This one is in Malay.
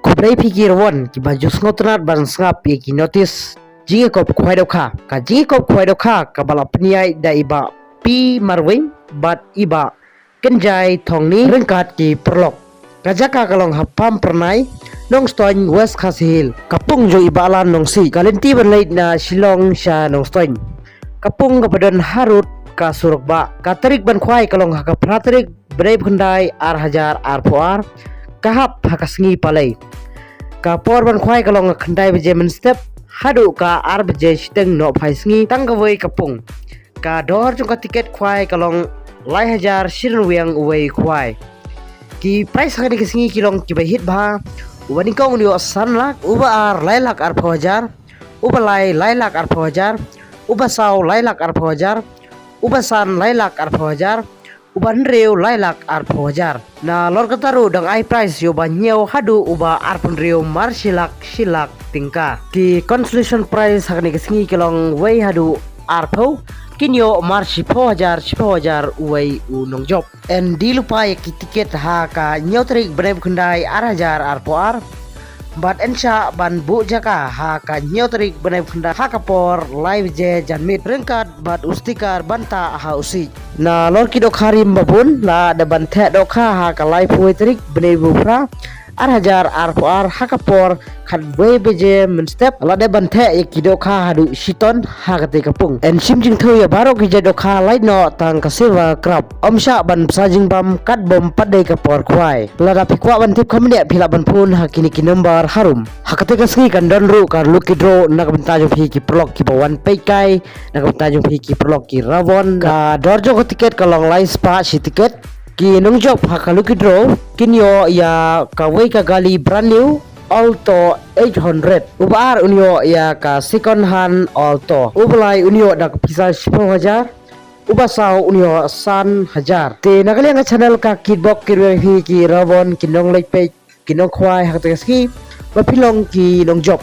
Kubrai pikir won ki baju ngotnat ban sngap ki notice jingi kop khwai dokha ka jingi kop khwai dokha ka bala pniai da iba pi marwing bat iba kenjai thongni rengkat ki perlok kajaka kalong hapam pernai nong stoin west khasil kapung jo ibalan nong si kalenti berlait na Shillong sha nong stoin kapung kapadon harut ka surukba katarik ban khwai kalong haka pratrik brave khandai ar hajar ar poar kahap hakasngi palai kapor ban khwai kalong khandai beje men step hadu ka ar beje siteng no phaisngi tanggawai kapung ka dor jung ka tiket khwai kalong lai hajar shirin wiang uwei khwai ki price hakani kisngi kilong ki hit ba wani kong ni san lak uba ar lai lak ar phajar uba lai lak ar phajar uba saw lai lak ar phajar uba san lai lak ar phajar uban reu lai lak ar phajar na lor kataru dang ai price yo banyeu hadu uba ar pun reu mar silak tingka ki consolation price hakani kisngi kilong wei hadu ar pho kinyo mar 10,000 uwei unong job en di lupa ki tiket ha ka nyotrik brave kundai ar hajar ar poar bat ensha ban bu jaka ha ka nyotrik brave kundai ha kapor live je janmit rengkat bat ustikar banta ha usi na lor ki dok harim babun la da ban the dok ha ka live poetrik brave bufra ar hajar ar poar ha kapor khat wei beje men step la de ban the ki dok ha hadu shiton ha ka te kapung en sim jing thu ya baro ki je dok ha lai no tang ka silver crab omsha ban sajing bam kat bom padai kapor khwai la da pikwa ban tip khamne phila ban phun ha kini ki number harum ha ka te ka sgi kan don ru kar luki dro na ka banta jo phi ki prolog ki bawan pe kai na ka banta jo phi ki prolog ki rawon ka dorjo ko tiket ka long lai spa si tiket ki nung job hakalu kidro kinyo ya kawai ka gali brand new Alto 800 ubar unyo ya ka second hand Alto ubalai unyo dak pisa 10,000 ubasau unyo san hajar te nagalia nga channel ka kidbok kirwe ki rawon kinong laipe kinong khwai hakteski mapilong ki nong job